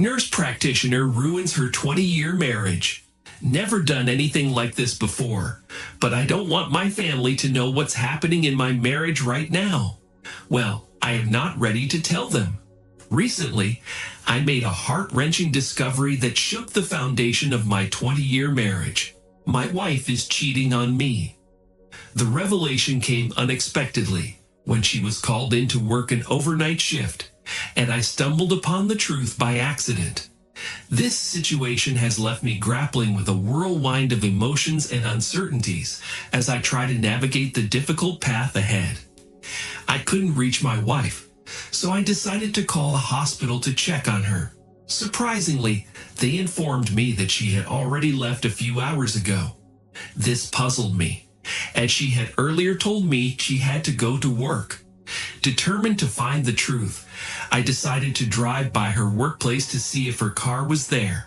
Nurse practitioner ruins her 20-year marriage. Never done anything like this before, but I don't want my family to know what's happening in my marriage right now. Well, I am not ready to tell them. Recently, I made a heart-wrenching discovery that shook the foundation of my 20-year marriage. My wife is cheating on me. The revelation came unexpectedly when she was called in to work an overnight shift, and I stumbled upon the truth by accident. This situation has left me grappling with a whirlwind of emotions and uncertainties as I try to navigate the difficult path ahead. I couldn't reach my wife, so I decided to call a hospital to check on her. Surprisingly, they informed me that she had already left a few hours ago. This puzzled me, as she had earlier told me she had to go to work. Determined to find the truth, I decided to drive by her workplace to see if her car was there,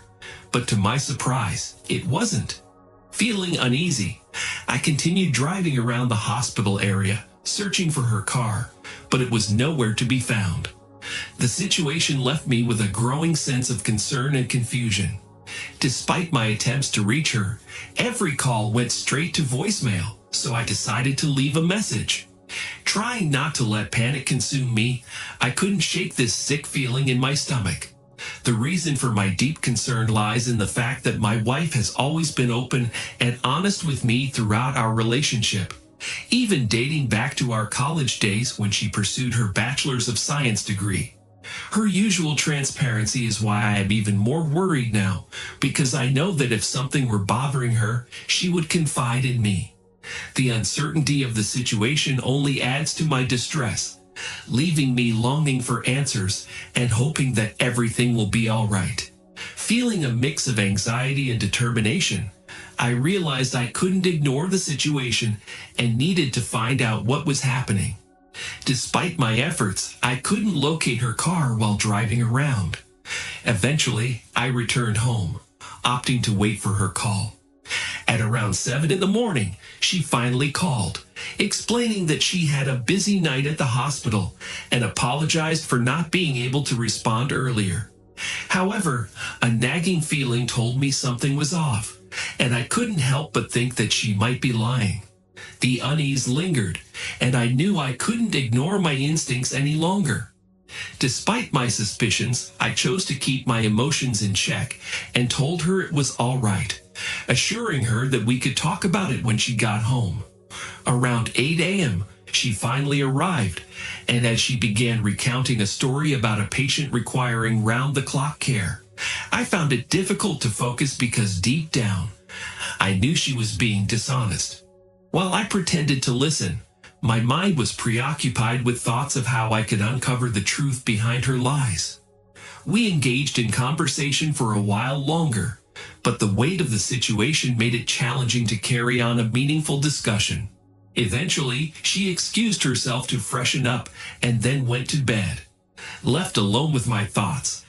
but to my surprise, it wasn't. Feeling uneasy, I continued driving around the hospital area, searching for her car, but it was nowhere to be found. The situation left me with a growing sense of concern and confusion. Despite my attempts to reach her, every call went straight to voicemail, so I decided to leave a message. Trying not to let panic consume me, I couldn't shake this sick feeling in my stomach. The reason for my deep concern lies in the fact that my wife has always been open and honest with me throughout our relationship, even dating back to our college days when she pursued her Bachelor's of Science degree. Her usual transparency is why I am even more worried now, because I know that if something were bothering her, she would confide in me. The uncertainty of the situation only adds to my distress, leaving me longing for answers and hoping that everything will be all right. Feeling a mix of anxiety and determination, I realized I couldn't ignore the situation and needed to find out what was happening. Despite my efforts, I couldn't locate her car while driving around. Eventually, I returned home, opting to wait for her call. At around 7 in the morning, she finally called, explaining that she had a busy night at the hospital and apologized for not being able to respond earlier. However, a nagging feeling told me something was off, and I couldn't help but think that she might be lying. The unease lingered, and I knew I couldn't ignore my instincts any longer. Despite my suspicions, I chose to keep my emotions in check and told her it was all right, assuring her that we could talk about it when she got home. Around 8 a.m., she finally arrived, and as she began recounting a story about a patient requiring round-the-clock care, I found it difficult to focus because deep down, I knew she was being dishonest. While I pretended to listen, my mind was preoccupied with thoughts of how I could uncover the truth behind her lies. We engaged in conversation for a while longer, but the weight of the situation made it challenging to carry on a meaningful discussion. Eventually, she excused herself to freshen up and then went to bed. Left alone with my thoughts,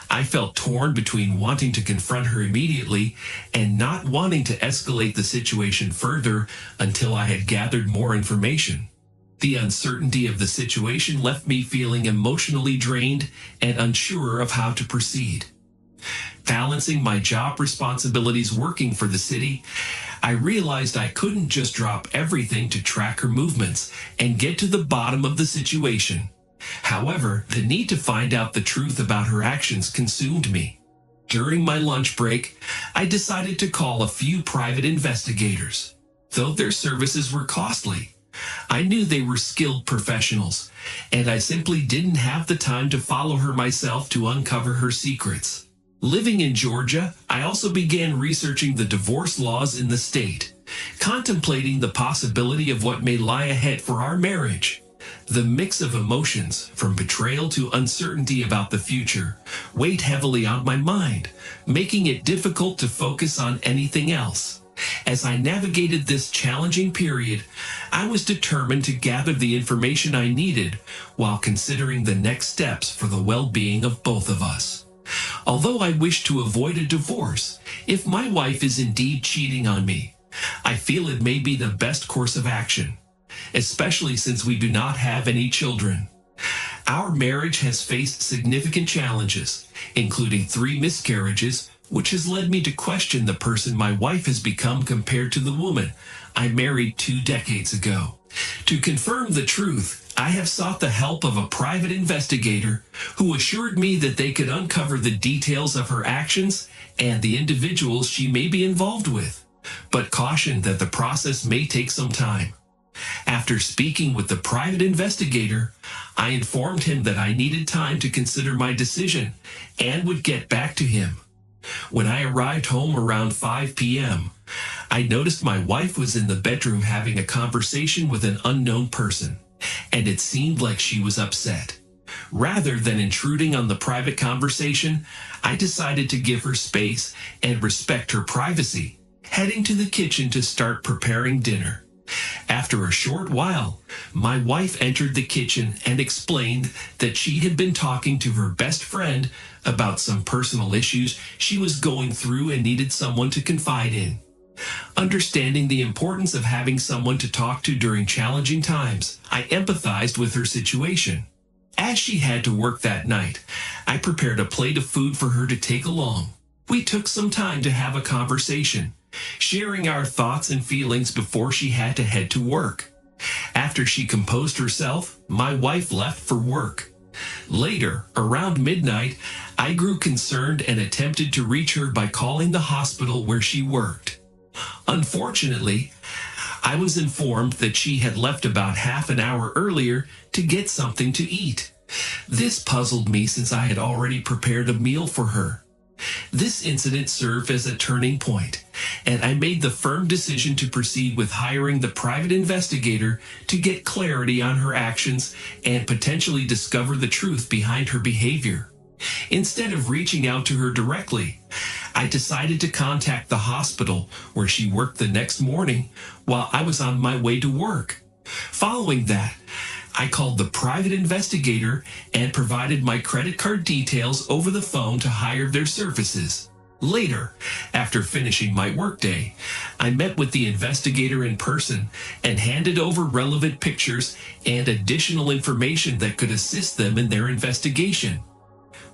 I felt torn between wanting to confront her immediately and not wanting to escalate the situation further until I had gathered more information. The uncertainty of the situation left me feeling emotionally drained and unsure of how to proceed. Balancing my job responsibilities working for the city, I realized I couldn't just drop everything to track her movements and get to the bottom of the situation. However, the need to find out the truth about her actions consumed me. During my lunch break, I decided to call a few private investigators. Though their services were costly, I knew they were skilled professionals, and I simply didn't have the time to follow her myself to uncover her secrets. Living in Georgia, I also began researching the divorce laws in the state, contemplating the possibility of what may lie ahead for our marriage. The mix of emotions, from betrayal to uncertainty about the future, weighed heavily on my mind, making it difficult to focus on anything else. As I navigated this challenging period, I was determined to gather the information I needed while considering the next steps for the well-being of both of us. Although I wish to avoid a divorce, if my wife is indeed cheating on me, I feel it may be the best course of action, especially since we do not have any children. Our marriage has faced significant challenges, including 3 miscarriages, which has led me to question the person my wife has become compared to the woman I married 2 decades ago. To confirm the truth, I have sought the help of a private investigator who assured me that they could uncover the details of her actions and the individuals she may be involved with, but cautioned that the process may take some time. After speaking with the private investigator, I informed him that I needed time to consider my decision and would get back to him. When I arrived home around 5 p.m., I noticed my wife was in the bedroom having a conversation with an unknown person, and it seemed like she was upset. Rather than intruding on the private conversation, I decided to give her space and respect her privacy, heading to the kitchen to start preparing dinner. After a short while, my wife entered the kitchen and explained that she had been talking to her best friend about some personal issues she was going through and needed someone to confide in. Understanding the importance of having someone to talk to during challenging times, I empathized with her situation. As she had to work that night, I prepared a plate of food for her to take along. We took some time to have a conversation, sharing our thoughts and feelings before she had to head to work. After she composed herself, my wife left for work. Later, around midnight, I grew concerned and attempted to reach her by calling the hospital where she worked. Unfortunately, I was informed that she had left about half an hour earlier to get something to eat. This puzzled me since I had already prepared a meal for her. This incident served as a turning point, and I made the firm decision to proceed with hiring the private investigator to get clarity on her actions and potentially discover the truth behind her behavior. Instead of reaching out to her directly, I decided to contact the hospital where she worked the next morning while I was on my way to work. Following that, I called the private investigator and provided my credit card details over the phone to hire their services. Later, after finishing my workday, I met with the investigator in person and handed over relevant pictures and additional information that could assist them in their investigation.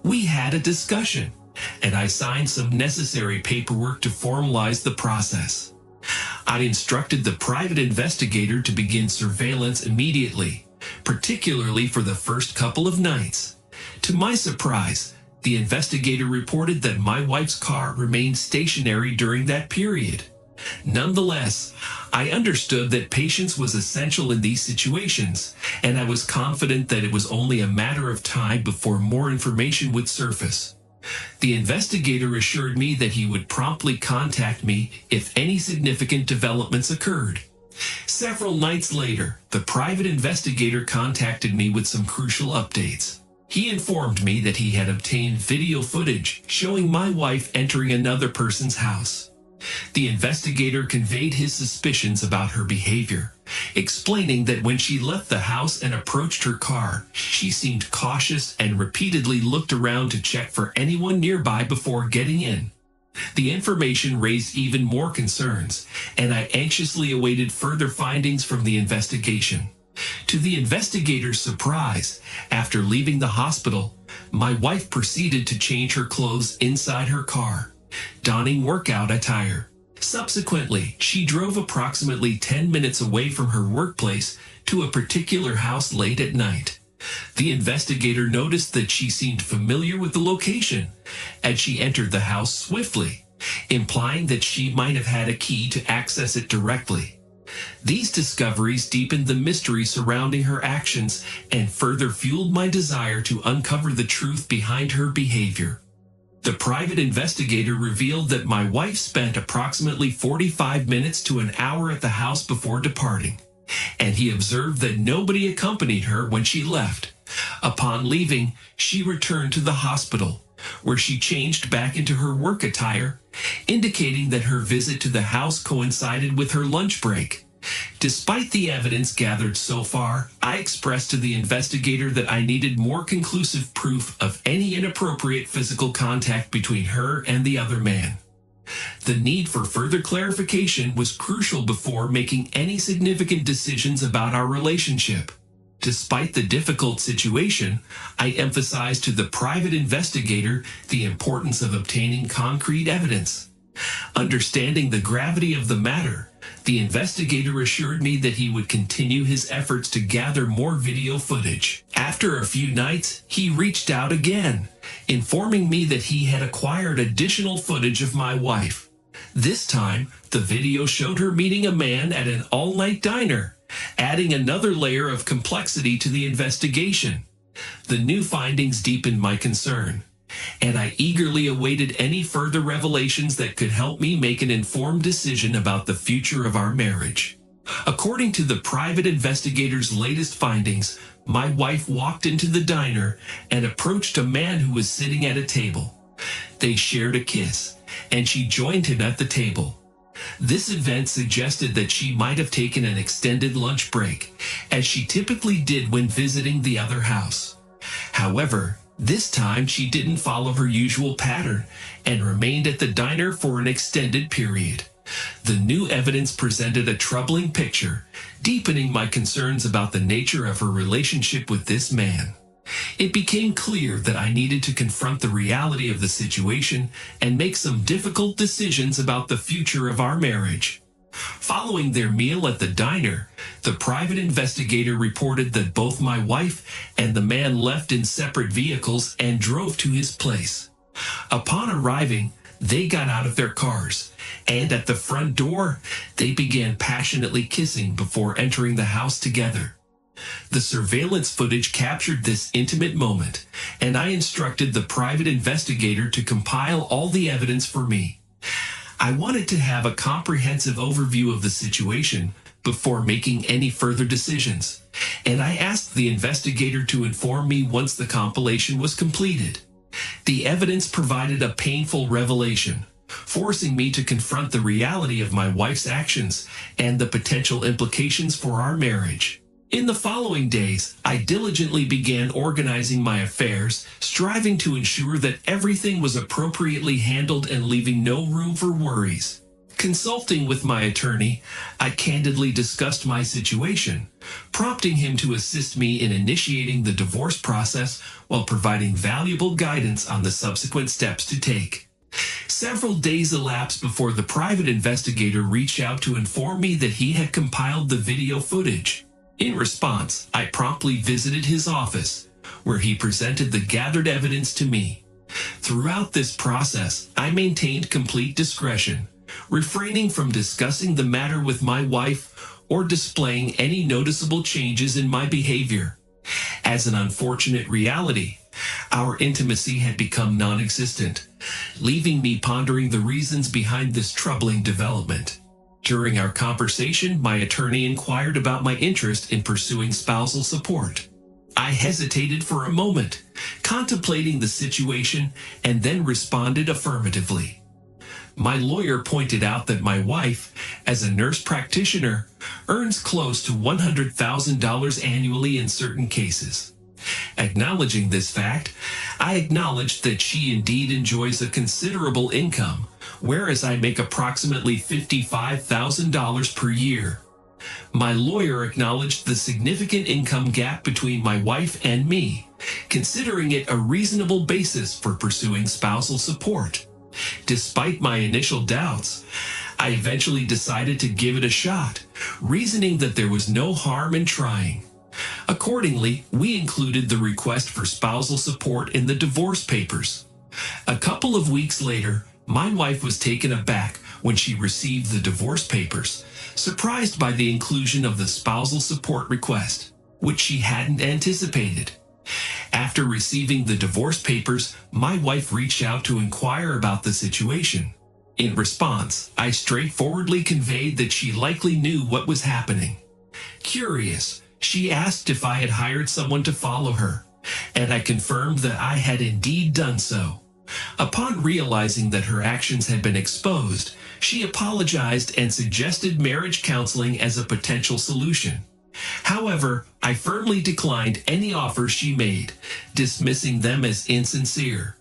We had a discussion, and I signed some necessary paperwork to formalize the process. I instructed the private investigator to begin surveillance immediately, particularly for the first couple of nights. To my surprise, the investigator reported that my wife's car remained stationary during that period. Nonetheless, I understood that patience was essential in these situations, and I was confident that it was only a matter of time before more information would surface. The investigator assured me that he would promptly contact me if any significant developments occurred. Several nights later, the private investigator contacted me with some crucial updates. He informed me that he had obtained video footage showing my wife entering another person's house. The investigator conveyed his suspicions about her behavior, explaining that when she left the house and approached her car, she seemed cautious and repeatedly looked around to check for anyone nearby before getting in. The information raised even more concerns, and I anxiously awaited further findings from the investigation. To the investigator's surprise, after leaving the hospital, my wife proceeded to change her clothes inside her car, donning workout attire. Subsequently, she drove approximately 10 minutes away from her workplace to a particular house late at night. The investigator noticed that she seemed familiar with the location, as she entered the house swiftly, implying that she might have had a key to access it directly. These discoveries deepened the mystery surrounding her actions and further fueled my desire to uncover the truth behind her behavior. The private investigator revealed that my wife spent approximately 45 minutes to an hour at the house before departing, and he observed that nobody accompanied her when she left. Upon leaving, she returned to the hospital, where she changed back into her work attire, indicating that her visit to the house coincided with her lunch break. Despite the evidence gathered so far, I expressed to the investigator that I needed more conclusive proof of any inappropriate physical contact between her and the other man. The need for further clarification was crucial before making any significant decisions about our relationship. Despite the difficult situation, I emphasized to the private investigator the importance of obtaining concrete evidence. Understanding the gravity of the matter, the investigator assured me that he would continue his efforts to gather more video footage. After a few nights, he reached out again, informing me that he had acquired additional footage of my wife. This time, the video showed her meeting a man at an all-night diner, adding another layer of complexity to the investigation. The new findings deepened my concern, and I eagerly awaited any further revelations that could help me make an informed decision about the future of our marriage. According to the private investigator's latest findings, my wife walked into the diner and approached a man who was sitting at a table. They shared a kiss, and she joined him at the table. This event suggested that she might have taken an extended lunch break, as she typically did when visiting the other house. However, this time she didn't follow her usual pattern and remained at the diner for an extended period. The new evidence presented a troubling picture, deepening my concerns about the nature of her relationship with this man. It became clear that I needed to confront the reality of the situation and make some difficult decisions about the future of our marriage. Following their meal at the diner, the private investigator reported that both my wife and the man left in separate vehicles and drove to his place. Upon arriving, they got out of their cars, and at the front door, they began passionately kissing before entering the house together. The surveillance footage captured this intimate moment, and I instructed the private investigator to compile all the evidence for me. I wanted to have a comprehensive overview of the situation before making any further decisions, and I asked the investigator to inform me once the compilation was completed. The evidence provided a painful revelation, forcing me to confront the reality of my wife's actions and the potential implications for our marriage. In the following days, I diligently began organizing my affairs, striving to ensure that everything was appropriately handled and leaving no room for worries. Consulting with my attorney, I candidly discussed my situation, prompting him to assist me in initiating the divorce process while providing valuable guidance on the subsequent steps to take. Several days elapsed before the private investigator reached out to inform me that he had compiled the video footage. In response, I promptly visited his office, where he presented the gathered evidence to me. Throughout this process, I maintained complete discretion, refraining from discussing the matter with my wife or displaying any noticeable changes in my behavior. As an unfortunate reality, our intimacy had become non-existent, leaving me pondering the reasons behind this troubling development. During our conversation, my attorney inquired about my interest in pursuing spousal support. I hesitated for a moment, contemplating the situation, and then responded affirmatively. My lawyer pointed out that my wife, as a nurse practitioner, earns close to $100,000 annually in certain cases. Acknowledging this fact, I acknowledged that she indeed enjoys a considerable income, whereas I make approximately $55,000 per year. My lawyer acknowledged the significant income gap between my wife and me, considering it a reasonable basis for pursuing spousal support. Despite my initial doubts, I eventually decided to give it a shot, reasoning that there was no harm in trying. Accordingly, we included the request for spousal support in the divorce papers. A couple of weeks later, my wife was taken aback when she received the divorce papers, surprised by the inclusion of the spousal support request, which she hadn't anticipated. After receiving the divorce papers, my wife reached out to inquire about the situation. In response, I straightforwardly conveyed that she likely knew what was happening. Curious, she asked if I had hired someone to follow her, and I confirmed that I had indeed done so. Upon realizing that her actions had been exposed, she apologized and suggested marriage counseling as a potential solution. However, I firmly declined any offers she made, dismissing them as insincere.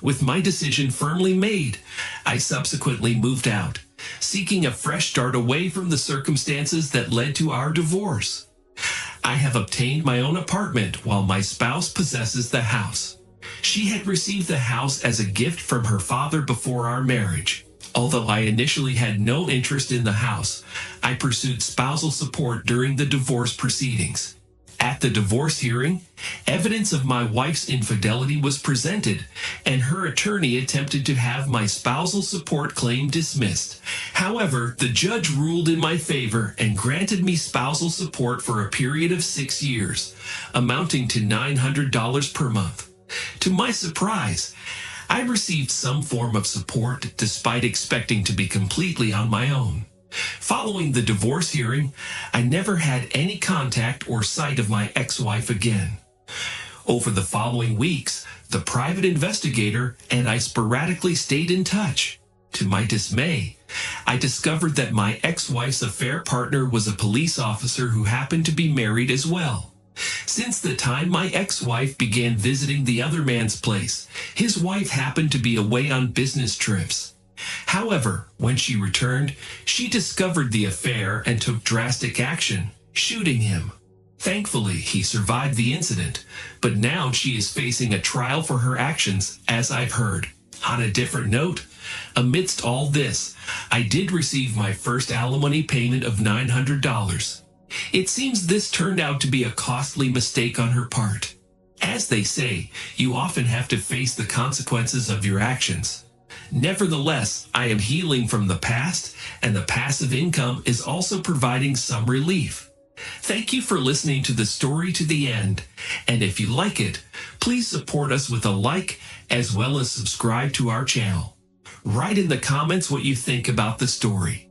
With my decision firmly made, I subsequently moved out, seeking a fresh start away from the circumstances that led to our divorce. I have obtained my own apartment while my spouse possesses the house. She had received the house as a gift from her father before our marriage. Although I initially had no interest in the house, I pursued spousal support during the divorce proceedings. At the divorce hearing, evidence of my wife's infidelity was presented, and her attorney attempted to have my spousal support claim dismissed. However, the judge ruled in my favor and granted me spousal support for a period of 6 years, amounting to $900 per month. To my surprise, I received some form of support despite expecting to be completely on my own. Following the divorce hearing, I never had any contact or sight of my ex-wife again. Over the following weeks, the private investigator and I sporadically stayed in touch. To my dismay, I discovered that my ex-wife's affair partner was a police officer who happened to be married as well. Since the time my ex-wife began visiting the other man's place, his wife happened to be away on business trips. However, when she returned, she discovered the affair and took drastic action, shooting him. Thankfully, he survived the incident, but now she is facing a trial for her actions, as I've heard. On a different note, amidst all this, I did receive my first alimony payment of $900. It seems this turned out to be a costly mistake on her part. As they say, you often have to face the consequences of your actions. Nevertheless, I am healing from the past, and the passive income is also providing some relief. Thank you for listening to the story to the end, and if you like it, please support us with a like as well as subscribe to our channel. Write in the comments what you think about the story.